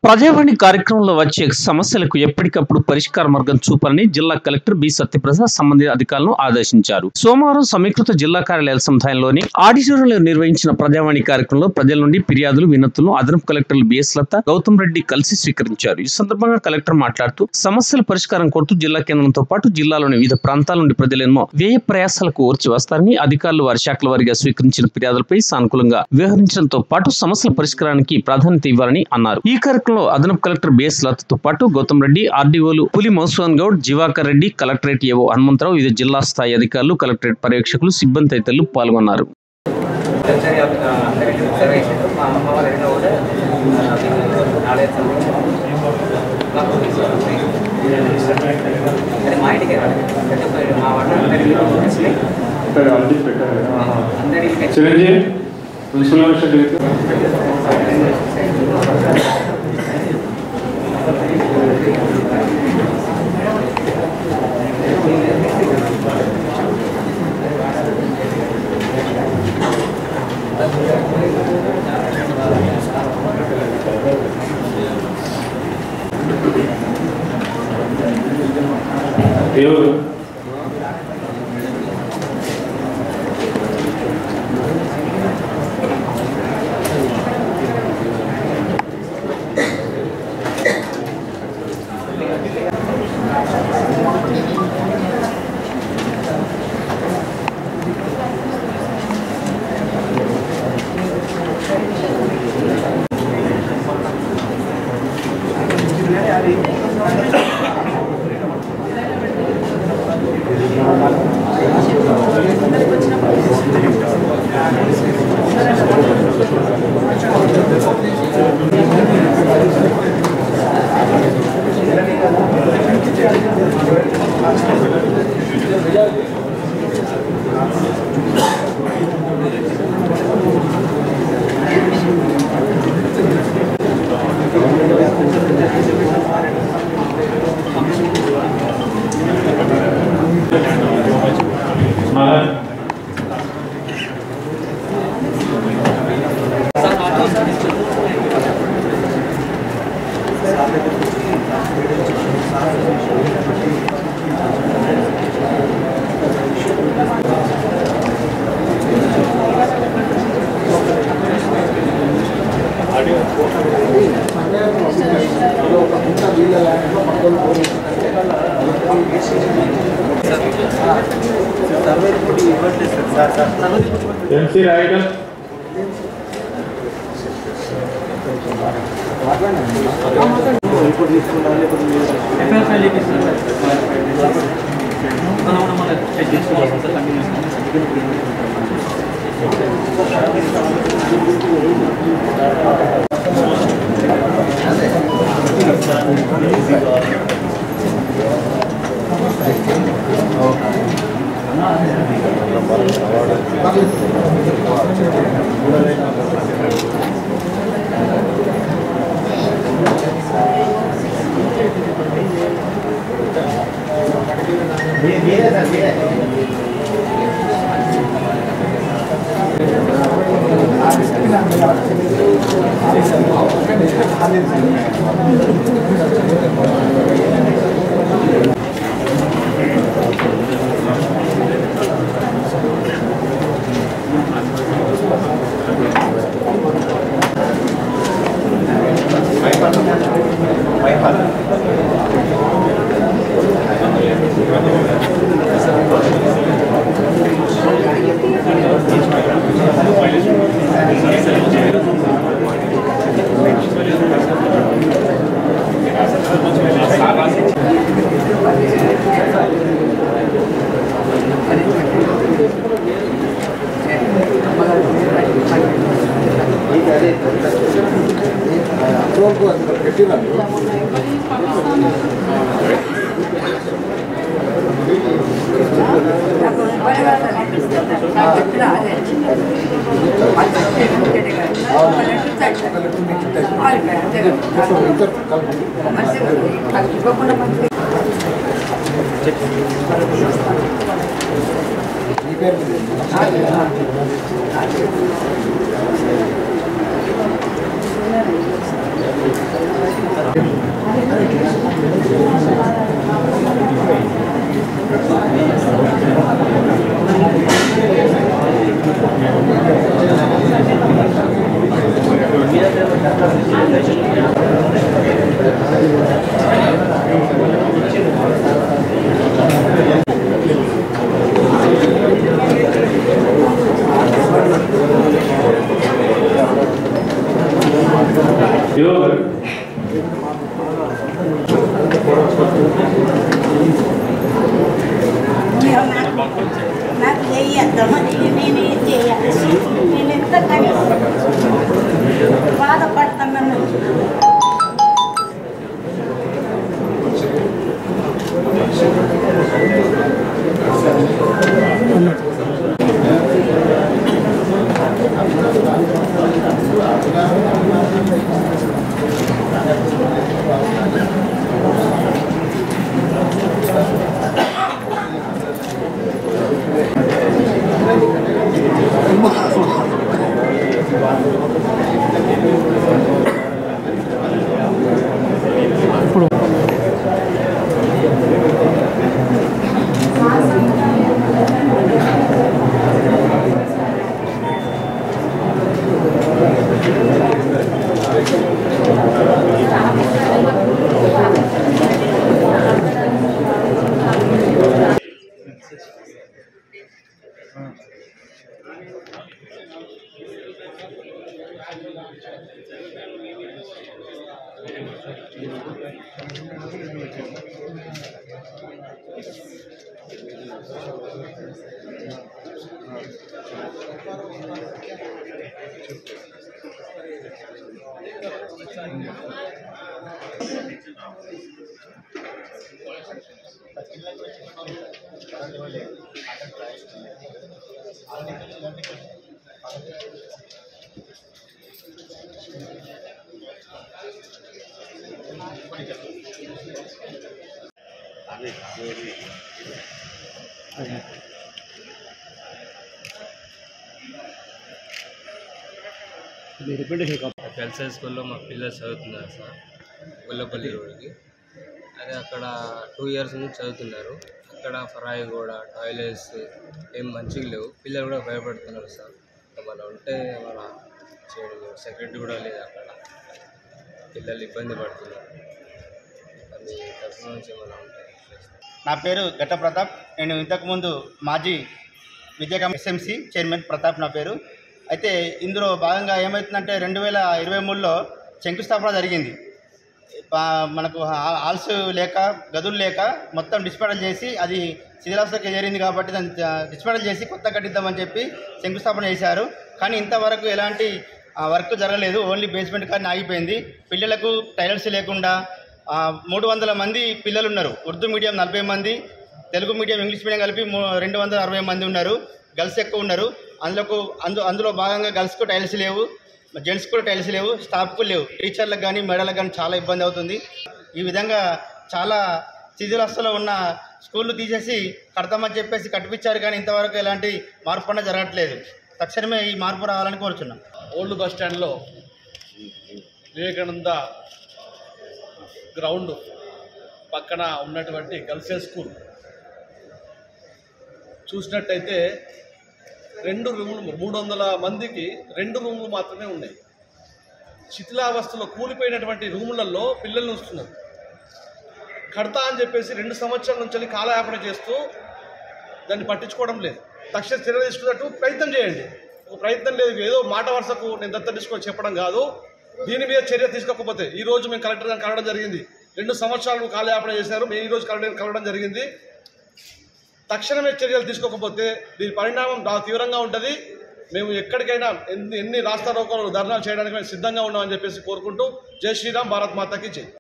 ప్రజావాణి కార్యక్రమంలో వచ్చే సమస్యలకు ఎప్పటికప్పుడు పరిష్కార మార్గం చూపాలని జిల్లా కలెక్టర్ బి సత్యప్రసాద్ సంబంధిత అధికారులను ఆదేశించారు. సోమవారం సమీకృత జిల్లా కార్యాలయాల సముదాయంలోని ఆడిటోరియంలో నిర్వహించిన ప్రజావాణి కార్యక్రమంలో ప్రజల నుండి ఫిర్యాదులు, వినతులను అదనపు కలెక్టర్లు బిఎస్ లత, గౌతమ్ రెడ్డి కలిసి స్వీకరించారు. ఈ సందర్భంగా కలెక్టర్ మాట్లాడుతూ సమస్యల పరిష్కారం కోరుతూ జిల్లా కేంద్రంతో పాటు జిల్లాలోని వివిధ ప్రాంతాల నుండి ప్రజలు ఎన్నో వ్యయ ప్రయాసాలకు ఓర్చి వస్తారని, అధికారులు వారి శాఖల వారీగా స్వీకరించిన ఫిర్యాదులపై సానుకూలంగా వ్యవహరించడంతో పాటు సమస్యల పరిష్కారానికి ప్రాధాన్యత ఇవ్వాలని అన్నారు. ఈ కార్యక్రమంలో అదనపు కలెక్టర్ బిఎస్ లతతో పాటు గౌతమ్ రెడ్డి, ఆర్డీఓలు పులి మధుసూదన్ గౌడ్, జివాకర్ రెడ్డి, కలెక్టరేట్ ఏవో హనుమంతరావు, వివిధ జిల్లా స్థాయి అధికారులు, కలెక్టరేట్ పర్యవేక్షకులు, సిబ్బంది తదితరులు పాల్గొన్నారు. నాకు చేయొద్దామని నేను ఏం చేయాలి? నేను ఎంత బాధపడుతున్నాను. గర్ల్స్ హై స్కూల్లో మా పిల్లలు చదువుతున్నారు సార్, గొల్లపల్లి రోడ్కి. అదే అక్కడ 2 years నుంచి చదువుతున్నారు. అక్కడ ఫరాయి కూడా టాయిలెట్స్ ఏం మంచిగా లేవు. పిల్లలు కూడా భయపడుతున్నారు సార్. మన ఉంటే మన సెక్యూరిటీ కూడా లేదు అక్కడ. పిల్లలు ఇబ్బంది పడుతున్నారు. అది తరఫు నుంచి ఏమైనా ఉంటాయి. నా పేరు గట్ట ప్రతాప్. నేను ఇంతకుముందు మాజీ విద్యా ఎస్ఎంసి చైర్మన్ ప్రతాప్ నా పేరు. అయితే ఇందులో భాగంగా ఏమవుతుందంటే 2023లో శంకుస్థాపన జరిగింది. మనకు హాల్స్ లేక గదులు లేక మొత్తం డిస్మాంటిల్ చేసి అది శిథిలావస్థకి చేరింది కాబట్టి దాన్ని డిస్మాంటిల్ చేసి కొత్త కట్టిద్దామని చెప్పి శంకుస్థాపన చేశారు. కానీ ఇంతవరకు ఎలాంటి వర్క్ జరగలేదు. ఓన్లీ బేస్మెంట్ కానీ ఆగిపోయింది. పిల్లలకు టైలెట్స్ లేకుండా 300 మంది పిల్లలు ఉన్నారు. ఉర్దూ మీడియం 40 మంది, తెలుగు మీడియం ఇంగ్లీష్ మీడియం కలిపి 260 మంది ఉన్నారు. గర్ల్స్ ఎక్కువ ఉన్నారు. అందులో భాగంగా గర్ల్స్కు టైల్స్ లేవు, జెంట్స్ కూడా టైల్స్ లేవు, స్టాఫ్కు లేవు. టీచర్లకు కానీ మేడలకు కానీ చాలా ఇబ్బంది అవుతుంది. ఈ విధంగా చాలా శిథిలావస్థలో ఉన్న స్కూళ్ళు తీసేసి కడతామని చెప్పేసి కట్టిపించారు. కానీ ఇంతవరకు ఎలాంటి మార్పు అన్న జరగట్లేదు. తక్షణమే ఈ మార్పు రావాలని కోరుచున్నాం. ఓల్డ్ బస్ స్టాండ్లో వివేకానంద గ్రౌండ్ పక్కన ఉన్నటువంటి గర్ల్స్ హై స్కూల్ చూసినట్టయితే 2 రూములు, 300 మందికి 2 రూములు మాత్రమే ఉన్నాయి. శిథిలావస్థలో కూలిపోయినటువంటి రూములలో పిల్లల్ని ఉంచుతున్నారు. కడతా అని చెప్పేసి 2 సంవత్సరాల నుంచి కాలయాపన చేస్తూ దాన్ని పట్టించుకోవడం లేదు. తక్షణ చర్య తీసుకున్నట్టు ప్రయత్నం చేయండి. ఒక ప్రయత్నం లేదు, ఏదో మాట వరుసకు నేను దత్త తీసుకొని చెప్పడం కాదు. దీని మీద చర్య తీసుకోకపోతే ఈరోజు మేము కలెక్టర్ గారిని కలవడం జరిగింది. 2 సంవత్సరాలు కాలయాపన చేశారు. మేము ఈరోజు కలవడం జరిగింది. తక్షణమే చర్యలు తీసుకోకపోతే దీని పరిణామం తీవ్రంగా ఉంటుంది. మేము ఎక్కడికైనా ఎన్ని రాస్తా రోకోలు ధర్నాలు చేయడానికి మేము సిద్ధంగా ఉన్నామని చెప్పేసి కోరుకుంటూ జై శ్రీరామ్, భారత్ మాతాకి జై.